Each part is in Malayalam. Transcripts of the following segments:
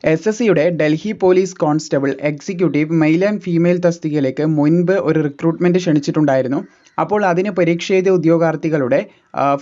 SSCയുടെ Delhi police constable executive male and female തസ്തികയിലേക്ക് മുൻപ് ഒരു റിക്രൂട്ട്മെന്റ് ക്ഷണിച്ചിട്ടുണ്ടായിരുന്നു. അപ്പോൾ അതിന് പരീക്ഷ എഴുതിയ ഉദ്യോഗാർത്ഥികളുടെ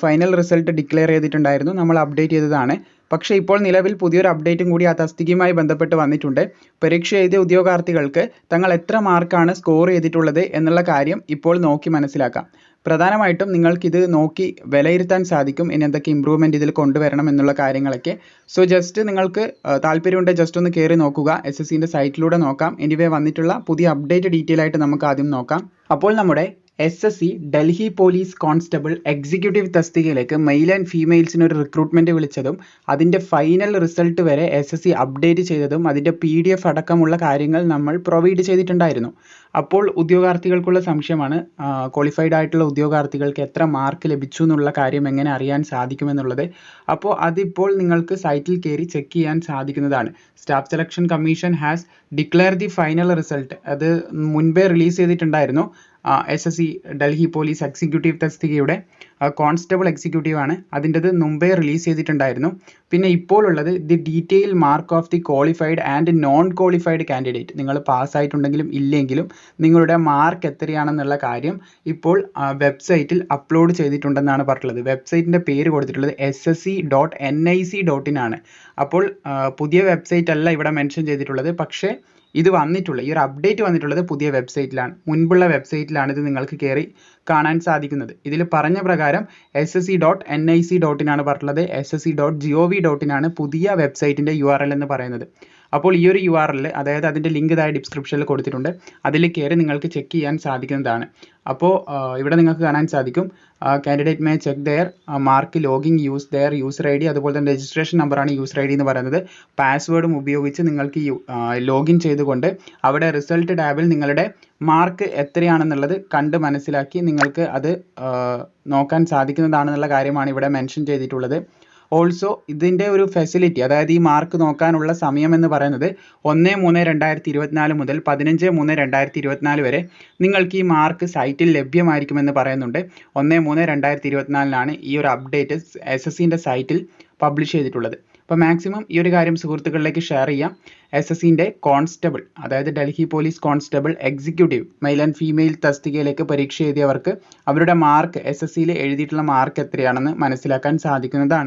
ഫൈനൽ റിസൾട്ട് ഡിക്ലെയർ ചെയ്തിട്ടുണ്ടായിരുന്നു. നമ്മൾ അപ്ഡേറ്റ് ചെയ്തതാണ്. പക്ഷേ ഇപ്പോൾ നിലവിൽ പുതിയൊരു അപ്ഡേറ്റും കൂടി ആ തസ്തികയുമായി ബന്ധപ്പെട്ട് വന്നിട്ടുണ്ട്. പരീക്ഷ എഴുതിയ ഉദ്യോഗാർത്ഥികൾക്ക് തങ്ങൾ എത്ര മാർക്കാണ് സ്കോർ ചെയ്തിട്ടുള്ളത് എന്നുള്ള കാര്യം ഇപ്പോൾ നോക്കി മനസ്സിലാക്കാം. പ്രധാനമായിട്ടും നിങ്ങൾക്കിത് നോക്കി വിലയിരുത്താൻ സാധിക്കും ഇനി എന്തൊക്കെ ഇമ്പ്രൂവ്മെൻറ്റ് ഇതിൽ കൊണ്ടുവരണം എന്നുള്ള കാര്യങ്ങളൊക്കെ. സോ ജസ്റ്റ് നിങ്ങൾക്ക് താല്പര്യമുണ്ടെങ്കിൽ ജസ്റ്റ് ഒന്ന് കയറി നോക്കുക. SSCൻ്റെ സൈറ്റിലൂടെ നോക്കാം. എനിവേ വന്നിട്ടുള്ള പുതിയ അപ്ഡേറ്റ് ഡീറ്റെയിൽ ആയിട്ട് നമുക്ക് ആദ്യം നോക്കാം. അപ്പോൾ നമ്മുടെ SSC Delhi police constable executive തസ്തികയിലേക്ക് മെയിൽ ആൻഡ് ഫീമെയിൽസിന് ഒരു റിക്രൂട്ട്മെൻറ്റ് വിളിച്ചതും അതിൻ്റെ ഫൈനൽ റിസൾട്ട് വരെ SSC അപ്ഡേറ്റ് ചെയ്തതും അതിൻ്റെ PDF അടക്കമുള്ള കാര്യങ്ങൾ നമ്മൾ പ്രൊവൈഡ് ചെയ്തിട്ടുണ്ടായിരുന്നു. അപ്പോൾ ഉദ്യോഗാർത്ഥികൾക്കുള്ള സംശയമാണ് ക്വാളിഫൈഡ് ആയിട്ടുള്ള ഉദ്യോഗാർത്ഥികൾക്ക് എത്ര മാർക്ക് ലഭിച്ചു എന്നുള്ള കാര്യം എങ്ങനെ അറിയാൻ സാധിക്കുമെന്നുള്ളത്. അപ്പോൾ അതിപ്പോൾ നിങ്ങൾക്ക് സൈറ്റിൽ കയറി ചെക്ക് ചെയ്യാൻ സാധിക്കുന്നതാണ്. Staff selection commission has declared the final result. അത് മുൻപേ റിലീസ് ചെയ്തിട്ടുണ്ടായിരുന്നു. SSC ഡൽഹി പോലീസ് എക്സിക്യൂട്ടീവ് തസ്തികയുടെ കോൺസ്റ്റബിൾ എക്സിക്യൂട്ടീവ് ആണ്. അതിൻ്റെത് മുമ്പേ റിലീസ് ചെയ്തിട്ടുണ്ടായിരുന്നു. പിന്നെ ഇപ്പോൾ ഉള്ളത് the detail mark of the qualified and non qualified candidate. നിങ്ങൾ പാസ്സായിട്ടുണ്ടെങ്കിലും ഇല്ലെങ്കിലും നിങ്ങളുടെ മാർക്ക് എത്രയാണെന്നുള്ള കാര്യം ഇപ്പോൾ വെബ്സൈറ്റിൽ അപ്ലോഡ് ചെയ്തിട്ടുണ്ടെന്നാണ് പറഞ്ഞിട്ടുള്ളത്. വെബ്സൈറ്റിൻ്റെ പേര് കൊടുത്തിട്ടുള്ളത് ssc.nic.in ആണ്. അപ്പോൾ പുതിയ വെബ്സൈറ്റ് അല്ല ഇവിടെ മെൻഷൻ ചെയ്തിട്ടുള്ളത്. പക്ഷേ ഇത് വന്നിട്ടുള്ള ഈ ഒരു അപ്ഡേറ്റ് വന്നിട്ടുള്ളത് പുതിയ വെബ്സൈറ്റിലാണ്. മുൻപുള്ള വെബ്സൈറ്റിലാണ് ഇത് നിങ്ങൾക്ക് കയറി കാണാൻ സാധിക്കുന്നത്. ഇതിൽ പറഞ്ഞ പ്രകാരം ssc.nic.in ആണ് പറഞ്ഞിട്ടുള്ളത്. ssc.gov.in ആണ് പുതിയ വെബ്സൈറ്റിൻ്റെ URL എന്ന് പറയുന്നത്. അപ്പോൾ ഈ ഒരു URL അതായത് അതിൻ്റെ ലിങ്ക് ഇതായി ഡിസ്ക്രിപ്ഷനിൽ കൊടുത്തിട്ടുണ്ട്. അതിൽ കയറി നിങ്ങൾക്ക് ചെക്ക് ചെയ്യാൻ സാധിക്കുന്നതാണ്. അപ്പോൾ ഇവിടെ നിങ്ങൾക്ക് കാണാൻ സാധിക്കും candidate may check their mark login use their user ID, അതുപോലെ തന്നെ രജിസ്ട്രേഷൻ നമ്പറാണ് യൂസർ ID എന്ന് പറയുന്നത്. പാസ്വേഡും ഉപയോഗിച്ച് നിങ്ങൾക്ക് ലോഗിൻ ചെയ്തുകൊണ്ട് അവിടെ റിസൾട്ട് ടാബിൽ നിങ്ങളുടെ മാർക്ക് എത്രയാണെന്നുള്ളത് കണ്ട് മനസ്സിലാക്കി നിങ്ങൾക്ക് അത് നോക്കാൻ സാധിക്കുന്നതാണെന്നുള്ള കാര്യമാണ് ഇവിടെ മെൻഷൻ ചെയ്തിട്ടുള്ളത്. ഓൾസോ ഇതിൻ്റെ ഒരു ഫെസിലിറ്റി, അതായത് ഈ മാർക്ക് നോക്കാനുള്ള സമയം എന്ന് പറയുന്നത് 1/3/2024 മുതൽ 15/3/2024 വരെ നിങ്ങൾക്ക് ഈ മാർക്ക് സൈറ്റിൽ ലഭ്യമായിരിക്കുമെന്ന് പറയുന്നുണ്ട്. 1/3/2024 ഈ ഒരു അപ്ഡേറ്റ് SSCൻ്റെ സൈറ്റിൽ പബ്ലിഷ് ചെയ്തിട്ടുള്ളത്. അപ്പോൾ മാക്സിമം ഈ ഒരു കാര്യം സുഹൃത്തുക്കളിലേക്ക് ഷെയർ ചെയ്യാം. SSCൻ്റെ കോൺസ്റ്റബിൾ അതായത് Delhi police constable executive male and female തസ്തികയിലേക്ക് പരീക്ഷ എഴുതിയവർക്ക് അവരുടെ മാർക്ക് SSCയിൽ എഴുതിയിട്ടുള്ള മാർക്ക് എത്രയാണെന്ന് മനസ്സിലാക്കാൻ സാധിക്കുന്നതാണ്.